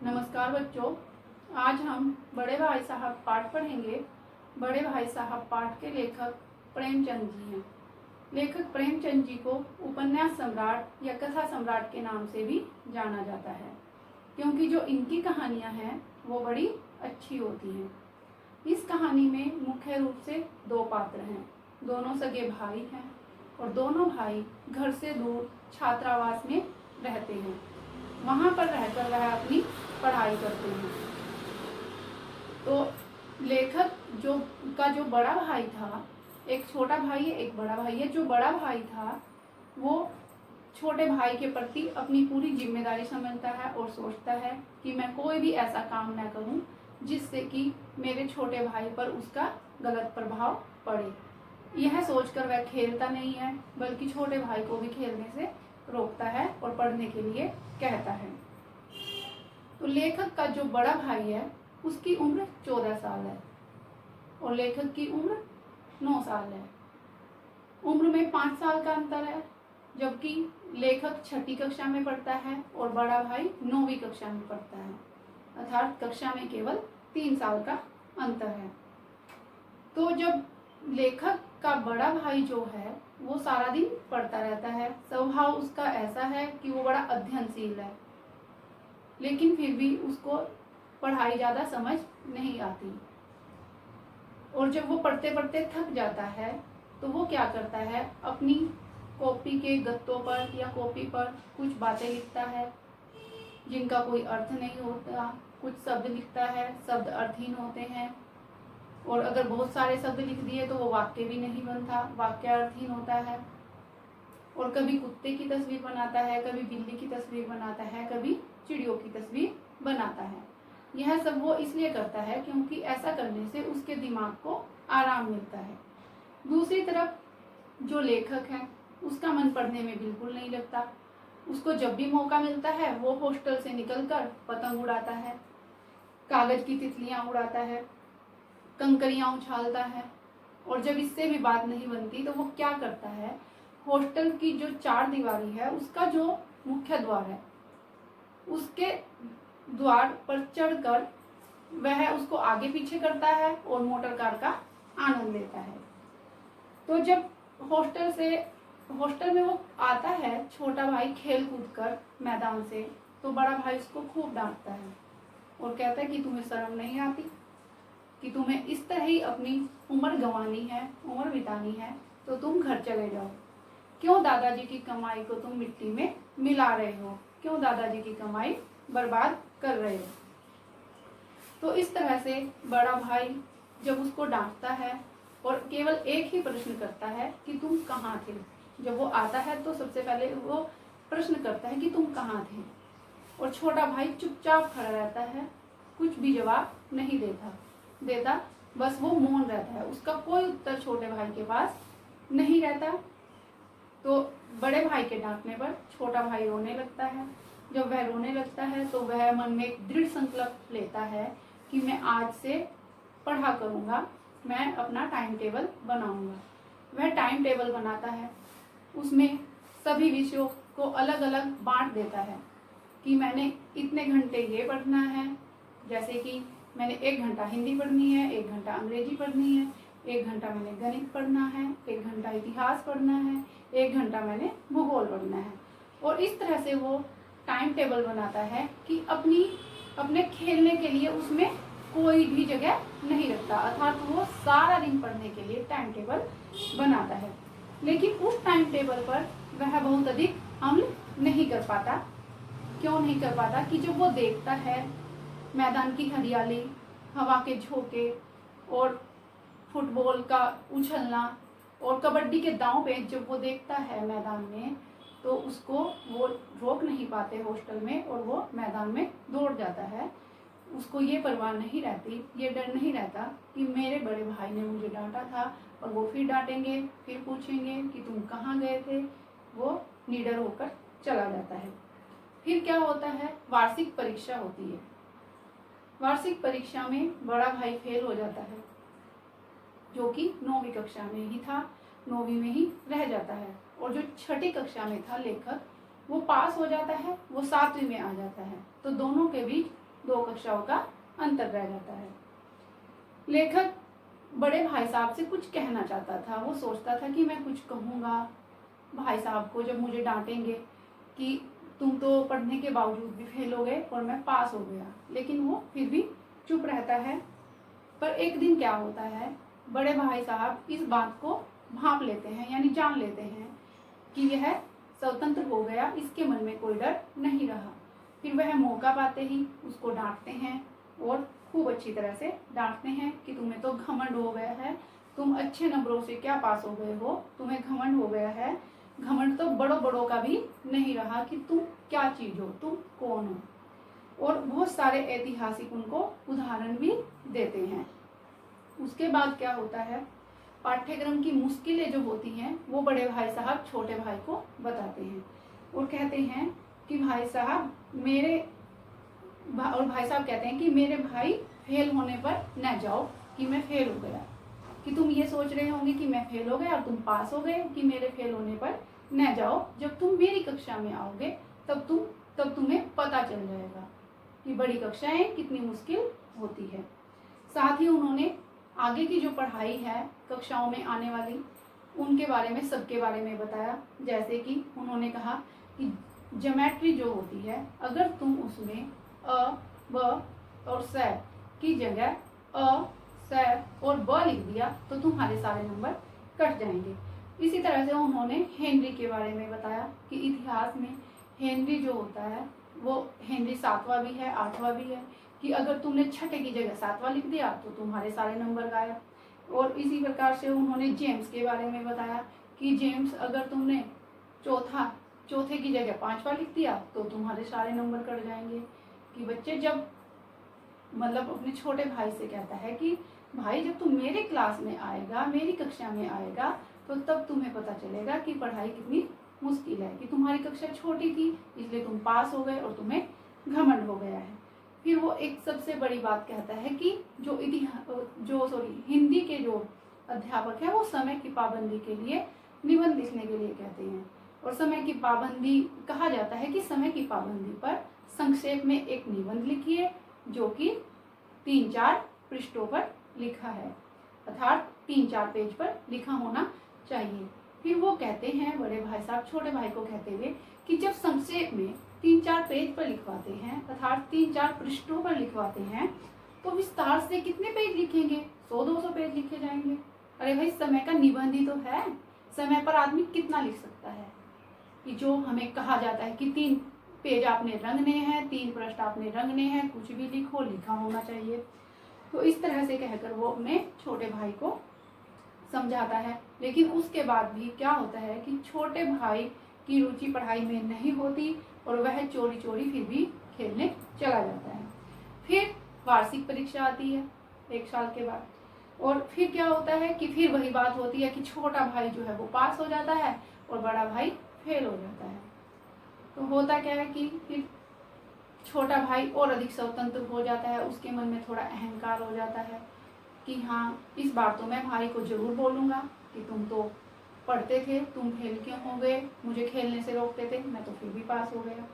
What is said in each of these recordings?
नमस्कार बच्चों, आज हम बड़े भाई साहब पाठ पढ़ेंगे। बड़े भाई साहब पाठ के लेखक प्रेमचंद जी हैं। लेखक प्रेमचंद जी को उपन्यास सम्राट या कथा सम्राट के नाम से भी जाना जाता है, क्योंकि जो इनकी कहानियां हैं वो बड़ी अच्छी होती हैं। इस कहानी में मुख्य रूप से दो पात्र हैं। दोनों सगे भाई हैं और दोनों भाई घर से दूर छात्रावास में रहते हैं। वहाँ पर रहकर वह अपनी पढ़ाई करते हैं। तो लेखक जो बड़ा भाई था, एक छोटा भाई है, एक बड़ा भाई है। जो बड़ा भाई था वो छोटे भाई के प्रति अपनी पूरी जिम्मेदारी समझता है और सोचता है कि मैं कोई भी ऐसा काम न करूं जिससे कि मेरे छोटे भाई पर उसका गलत प्रभाव पड़े। यह सोचकर वह खेलता नहीं है, बल्कि छोटे भाई को भी खेलने से रोकता है और पढ़ने के लिए कहता है। तो लेखक का जो बड़ा भाई है उसकी उम्र 14 साल है और लेखक की उम्र 9 साल है। उम्र में 5 साल का अंतर है, जबकि लेखक 6ठी कक्षा में पढ़ता है और बड़ा भाई 9वीं कक्षा में पढ़ता है, अर्थात कक्षा में केवल 3 साल का अंतर है। तो जब लेखक का बड़ा भाई जो है वो सारा दिन पढ़ता रहता है, स्वभाव उसका ऐसा है कि वो बड़ा अध्ययनशील है, लेकिन फिर भी उसको पढ़ाई ज़्यादा समझ नहीं आती। और जब वो पढ़ते पढ़ते थक जाता है तो वो क्या करता है, अपनी कॉपी के गत्तों पर या कॉपी पर कुछ बातें लिखता है जिनका कोई अर्थ नहीं होता। कुछ शब्द लिखता है, शब्द अर्थहीन होते हैं, और अगर बहुत सारे शब्द लिख दिए तो वो वाक्य भी नहीं बनता, वाक्य अर्थहीन होता है। और कभी कुत्ते की तस्वीर बनाता है, कभी बिल्ली की तस्वीर बनाता है, कभी चिड़ियों की तस्वीर बनाता है। यह सब वो इसलिए करता है क्योंकि ऐसा करने से उसके दिमाग को आराम मिलता है। दूसरी तरफ जो लेखक है उसका मन पढ़ने में बिल्कुल नहीं लगता। उसको जब भी मौका मिलता है वो हॉस्टल से निकलकर पतंग उड़ाता है, कागज की तितलियां उड़ाता है, कंकरियां उछालता है। और जब इससे भी बात नहीं बनती तो वो क्या करता है, हॉस्टल की जो 4 दीवारी है उसका जो मुख्य द्वार है उसके द्वार पर चढ़कर वह उसको आगे पीछे करता है और मोटर कार का आनंद लेता है। तो जब हॉस्टल में वो आता है छोटा भाई खेल कूद कर मैदान से, तो बड़ा भाई उसको खूब डांटता है और कहता है कि तुम्हें शर्म नहीं आती कि तुम्हें इस तरह ही अपनी उम्र गंवानी है, उम्र बितानी है, तो तुम घर चले जाओ। क्यों दादाजी की कमाई को तुम मिट्टी में मिला रहे हो, क्यों दादाजी की कमाई बर्बाद कर रहे हो। तो इस तरह से बड़ा भाई जब उसको डांटता है और केवल एक ही प्रश्न करता है कि तुम कहाँ थे। जब वो आता है तो सबसे पहले वो प्रश्न करता है कि तुम कहाँ थे, और छोटा भाई चुपचाप खड़ा रहता है, कुछ भी जवाब नहीं देता, बस वो मौन रहता है। उसका कोई उत्तर छोटे भाई के पास नहीं रहता। तो बड़े भाई के डांटने पर छोटा भाई रोने लगता है। जब वह रोने लगता है तो वह मन में एक दृढ़ संकल्प लेता है कि मैं आज से पढ़ा करूँगा, मैं अपना टाइम टेबल बनाऊँगा। वह टाइम टेबल बनाता है, उसमें सभी विषयों को अलग अलग बांट देता है कि मैंने इतने घंटे ये पढ़ना है, जैसे कि मैंने 1 घंटा हिंदी पढ़नी है, 1 घंटा अंग्रेजी पढ़नी है, 1 घंटा मैंने गणित पढ़ना है, 1 घंटा इतिहास पढ़ना है, 1 घंटा मैंने भूगोल पढ़ना है। और इस तरह से वो टाइम टेबल बनाता है कि अपने खेलने के लिए उसमें कोई भी जगह नहीं रखता, अर्थात वो सारा दिन पढ़ने के लिए टाइम टेबल बनाता है। लेकिन उस टाइम टेबल पर वह बहुत अधिक अमल नहीं कर पाता। क्यों नहीं कर पाता कि जब वो देखता है मैदान की हरियाली, हवा के झोंके और फुटबॉल का उछलना और कबड्डी के दांव पे जब वो देखता है मैदान में, तो उसको वो रोक नहीं पाते हॉस्टल में और वो मैदान में दौड़ जाता है। उसको ये परवाह नहीं रहती, ये डर नहीं रहता कि मेरे बड़े भाई ने मुझे डांटा था और वो फिर डांटेंगे, फिर पूछेंगे कि तुम कहाँ गए थे। वो निडर होकर चला जाता है। फिर क्या होता है, वार्षिक परीक्षा होती है। वार्षिक परीक्षा में बड़ा भाई फेल हो जाता है, जो कि 9वीं कक्षा में ही था, 9वीं में ही रह जाता है। और जो 6ठी कक्षा में था लेखक, वो पास हो जाता है, वो 7वीं में आ जाता है। तो दोनों के बीच 2 कक्षाओं का अंतर रह जाता है। लेखक बड़े भाई साहब से कुछ कहना चाहता था। वो सोचता था कि मैं कुछ कहूँगा भाई साहब को जब मुझे डांटेंगे कि तुम तो पढ़ने के बावजूद भी फेल हो गए और मैं पास हो गया, लेकिन वो फिर भी चुप रहता है। पर एक दिन क्या होता है, बड़े भाई साहब इस बात को भांप लेते हैं, यानी जान लेते हैं कि यह स्वतंत्र हो गया, इसके मन में कोई डर नहीं रहा। फिर वह मौका पाते ही उसको डांटते हैं और खूब अच्छी तरह से डांटते हैं कि तुम्हें तो घमंड हो गया है, तुम अच्छे नंबरों से क्या पास हो गए हो, तुम्हें घमंड हो गया है, घमंड तो बड़ों बड़ों का भी नहीं रहा कि तुम क्या चीज हो, तुम कौन हो। और बहुत सारे ऐतिहासिक उनको उदाहरण भी देते हैं। उसके बाद क्या होता है, पाठ्यक्रम की मुश्किलें जो होती हैं वो बड़े भाई साहब छोटे भाई को बताते हैं और कहते हैं कि भाई साहब और भाई साहब कहते हैं कि मेरे भाई फेल होने पर न जाओ कि मैं फेल हो गया, कि तुम ये सोच रहे होंगे कि मैं फेल हो गया और तुम पास हो गए, कि मेरे फेल होने पर न जाओ, जब तुम मेरी कक्षा में आओगे तब तुम्हें पता चल जाएगा कि बड़ी कक्षाएं कितनी मुश्किल होती है। साथ ही उन्होंने आगे की जो पढ़ाई है कक्षाओं में आने वाली, उनके बारे में, सबके बारे में बताया। जैसे कि उन्होंने कहा कि ज्योमेट्री जो होती है, अगर तुम उसमें अ, ब और स की जगह अ, स और ब लिख दिया तो तुम्हारे सारे नंबर कट जाएंगे। इसी तरह से उन्होंने हेनरी के बारे में बताया कि इतिहास में हेनरी जो होता है वो हेनरी 7वां भी है, 8वां भी है, कि अगर तुमने छठे की जगह 7वां लिख दिया तो तुम्हारे सारे नंबर गायब। और इसी प्रकार से उन्होंने जेम्स के बारे में बताया कि जेम्स अगर तुमने चौथे की जगह 5वां लिख दिया तो तुम्हारे सारे नंबर कट जाएंगे। कि बच्चे जब मतलब अपने छोटे भाई से कहता है कि भाई जब तुम मेरे क्लास में आएगा, मेरी कक्षा में आएगा, तो तब तुम्हें पता चलेगा कि पढ़ाई कितनी मुश्किल है, कि तुम्हारी कक्षा छोटी थी इसलिए तुम पास हो गए और तुम्हें घमंड हो गया है। फिर वो एक सबसे बड़ी बात कहता है कि हिंदी के जो अध्यापक है वो समय की पाबंदी के लिए निबंध लिखने के लिए कहते हैं। और समय की पाबंदी कहा जाता है कि समय की पाबंदी पर संक्षेप में एक निबंध लिखिए जो कि 3-4 पृष्ठों पर लिखा है, अर्थात 3-4 पेज पर लिखा होना चाहिए। फिर वो कहते हैं, बड़े भाई साहब छोटे भाई को कहते हुए, कि जब संक्षेप में 3-4 पेज पर लिखवाते हैं, अर्थात 3-4 पृष्ठों पर लिखवाते हैं, तो विस्तार से कितने पेज लिखेंगे? 100-200 पेज लिखे जाएंगे। अरे भाई, समय का निबंध ही तो है, समय पर आदमी कितना लिख सकता है? कि जो हमें कहा जाता है कि 3 पेज आपने रंगने हैं, 3 पृष्ठ आपने रंगने हैं, कुछ भी लिखो, लिखा होना चाहिए। तो इस तरह से कहकर वो अपने छोटे भाई को समझाता है। लेकिन उसके बाद भी क्या होता है कि छोटे भाई की रुचि पढ़ाई में नहीं होती और वह चोरी चोरी फिर भी खेलने चला जाता है। फिर वार्षिक परीक्षा आती है 1 साल के बाद, और फिर क्या होता है कि फिर वही बात होती है कि छोटा भाई जो है वो पास हो जाता है और बड़ा भाई फेल हो जाता है। तो होता क्या है कि फिर छोटा भाई और अधिक स्वतंत्र हो जाता है, उसके मन में थोड़ा अहंकार हो जाता है कि हाँ, इस बार तो मैं भाई को जरूर बोलूँगा कि तुम तो पढ़ते थे, तुम फेल क्यों हो गए, मुझे खेलने से रोकते थे, मैं तो फिर भी पास हो गया।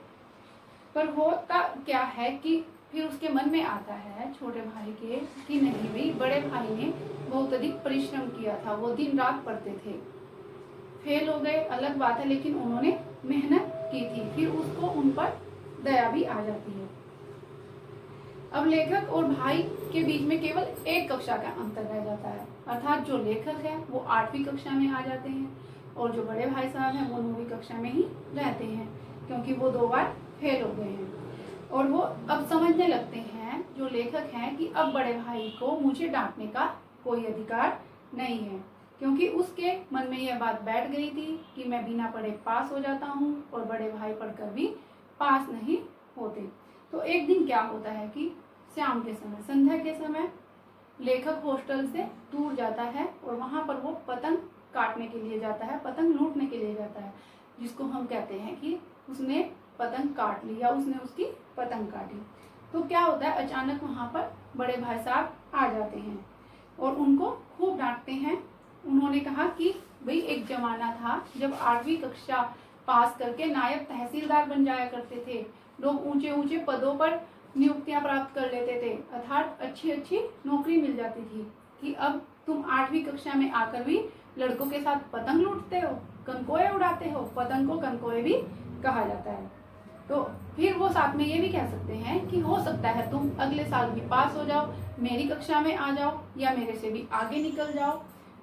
पर होता क्या है कि फिर उसके मन में आता है छोटे भाई के कि नहीं भाई, बड़े भाई ने बहुत अधिक परिश्रम किया था, वो दिन रात पढ़ते थे, फेल हो गए अलग बात है, लेकिन उन्होंने मेहनत की थी। फिर उसको उन पर दया भी आ जाती है। अब लेखक और भाई के बीच में केवल 1 कक्षा का अंतर रह जाता है, अर्थात जो लेखक है वो 8वीं कक्षा में आ जाते हैं और जो बड़े भाई साहब हैं वो 9वीं कक्षा में ही रहते हैं, क्योंकि वो 2 बार फेल हो गए हैं। और वो अब समझने लगते हैं जो लेखक हैं कि अब बड़े भाई को मुझे डांटने का कोई अधिकार नहीं है, क्योंकि उसके मन में यह बात बैठ गई थी कि मैं बिना पढ़े पास हो जाता हूँ और बड़े भाई पढ़कर भी पास नहीं होते। तो एक दिन क्या होता है कि शाम के समय, संध्या के समय, लेखक हॉस्टल से दूर जाता है और वहाँ पर वो पतंग काटने के लिए जाता है, पतंग लूटने के लिए जाता है, जिसको हम कहते हैं कि उसने पतंग काट ली या उसने उसकी पतंग काटी। तो क्या होता है, अचानक वहाँ पर बड़े भाई साहब आ जाते हैं और उनको खूब डांटते हैं। उन्होंने कहा कि भाई, एक जमाना था जब 8वीं कक्षा पास करके नायब तहसीलदार बन जाया करते थे, लोग ऊंचे ऊंचे पदों पर नियुक्तियां प्राप्त कर लेते थे, अर्थात अच्छी अच्छी नौकरी मिल जाती थी। कि अब तुम 8वीं कक्षा में आकर भी लड़कों के साथ पतंग लूटते हो, कनकोए उड़ाते हो। पतंग को कनकोए भी कहा जाता है। तो फिर वो साथ में ये भी कह सकते हैं कि हो सकता है तुम अगले साल भी पास हो जाओ, मेरी कक्षा में आ जाओ या मेरे से भी आगे निकल जाओ,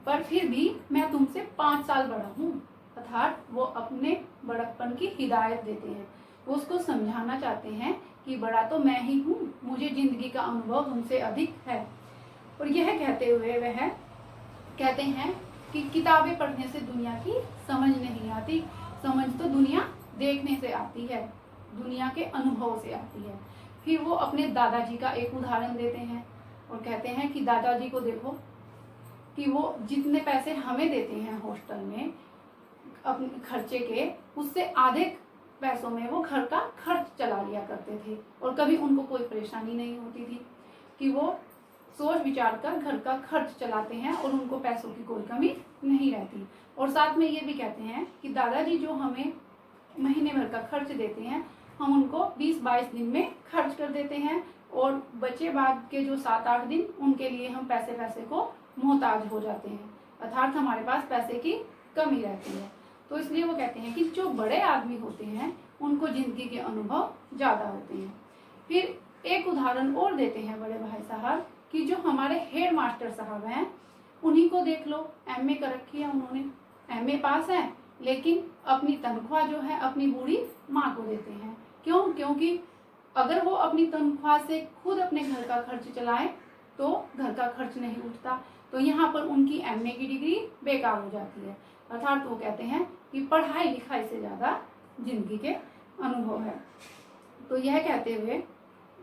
पर फिर भी मैं तुमसे 5 साल बड़ा हूँ। अर्थात वो अपने बड़प्पन की हिदायत देते हैं, वो उसको समझाना चाहते हैं कि बड़ा तो मैं ही हूँ, मुझे जिंदगी का अनुभव तुमसे अधिक है। और यह कहते हुए वह कहते हैं कि किताबें पढ़ने से दुनिया की समझ नहीं आती, समझ तो दुनिया देखने से आती है, दुनिया के अनुभव से आती है। फिर वो अपने दादाजी का एक उदाहरण देते हैं और कहते हैं कि दादाजी को देखो कि वो जितने पैसे हमें देते हैं हॉस्टल में अपने खर्चे के, उससे आधे पैसों में वो घर का खर्च चला लिया करते थे और कभी उनको कोई परेशानी नहीं होती थी कि वो सोच विचार कर घर का खर्च चलाते हैं और उनको पैसों की कोई कमी नहीं रहती। और साथ में ये भी कहते हैं कि दादाजी जो हमें महीने भर का खर्च देते हैं, हम उनको 20-22 दिन में खर्च कर देते हैं और बचे बाद के जो 7-8 दिन उनके लिए हम पैसे को मोहताज हो जाते हैं, अर्थात हमारे पास पैसे की कमी रहती है। तो इसलिए वो कहते हैं कि जो बड़े आदमी होते हैं उनको जिंदगी के अनुभव ज़्यादा होते हैं। फिर एक उदाहरण और देते हैं बड़े भाई साहब कि जो हमारे हेड मास्टर साहब हैं उन्हीं को देख लो, एमए कर रखी है उन्होंने, एमए पास है, लेकिन अपनी तनख्वाह जो है अपनी बूढ़ी माँ को देते हैं। क्यों? क्योंकि अगर वो अपनी तनख्वाह से खुद अपने घर का खर्च चलाएं तो घर का खर्च नहीं उठता, तो यहाँ पर उनकी एमए की डिग्री बेकार हो जाती है। अर्थात वो कहते हैं कि पढ़ाई लिखाई से ज़्यादा जिंदगी के अनुभव है। तो यह कहते हुए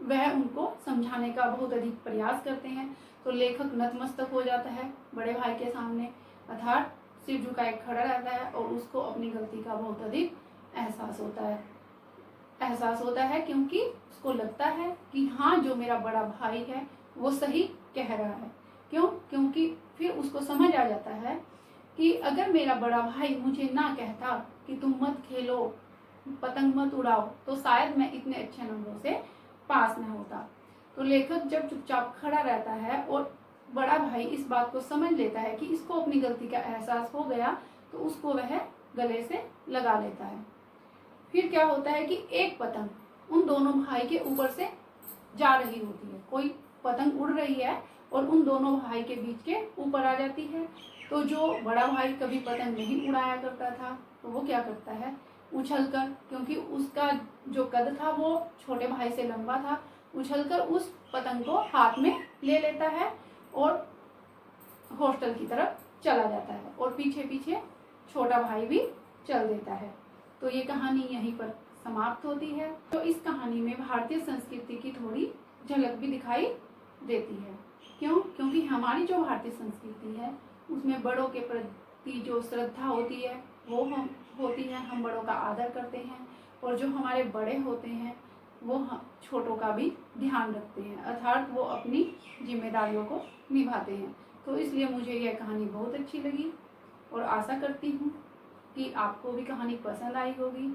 वह उनको समझाने का बहुत अधिक प्रयास करते हैं। तो लेखक नतमस्तक हो जाता है बड़े भाई के सामने, अर्थात सिर झुकाए खड़ा रहता है और उसको अपनी गलती का बहुत अधिक एहसास होता है क्योंकि उसको लगता है कि हाँ, जो मेरा बड़ा भाई है वो सही कह रहा है। क्यों? क्योंकि फिर उसको समझ आ जाता है कि अगर मेरा बड़ा भाई मुझे ना कहता कि तुम मत खेलो, पतंग मत उड़ाओ, तो शायद मैं इतने अच्छे नंबरों से पास न होता। तो लेखक जब चुपचाप खड़ा रहता है और बड़ा भाई इस बात को समझ लेता है कि इसको अपनी गलती का एहसास हो गया, तो उसको वह गले से लगा लेता है। फिर क्या होता है कि एक पतंग उन दोनों भाई के ऊपर से जा रही होती है, कोई पतंग उड़ रही है और उन दोनों भाई के बीच के ऊपर आ जाती है। तो जो बड़ा भाई कभी पतंग नहीं उड़ाया करता था, तो वो क्या करता है, उछलकर, क्योंकि उसका जो कद था वो छोटे भाई से लंबा था, उछलकर उस पतंग को हाथ में ले लेता है और हॉस्टल की तरफ चला जाता है और पीछे पीछे छोटा भाई भी चल देता है। तो ये कहानी यहीं पर समाप्त होती है। तो इस कहानी में भारतीय संस्कृति की थोड़ी झलक भी दिखाई देती है। क्यों? क्योंकि हमारी जो भारतीय संस्कृति है उसमें बड़ों के प्रति जो श्रद्धा होती है वो हम बड़ों का आदर करते हैं, और जो हमारे बड़े होते हैं वो हम छोटों का भी ध्यान रखते हैं, अर्थात वो अपनी जिम्मेदारियों को निभाते हैं। तो इसलिए मुझे यह कहानी बहुत अच्छी लगी और आशा करती हूँ कि आपको भी कहानी पसंद आई होगी।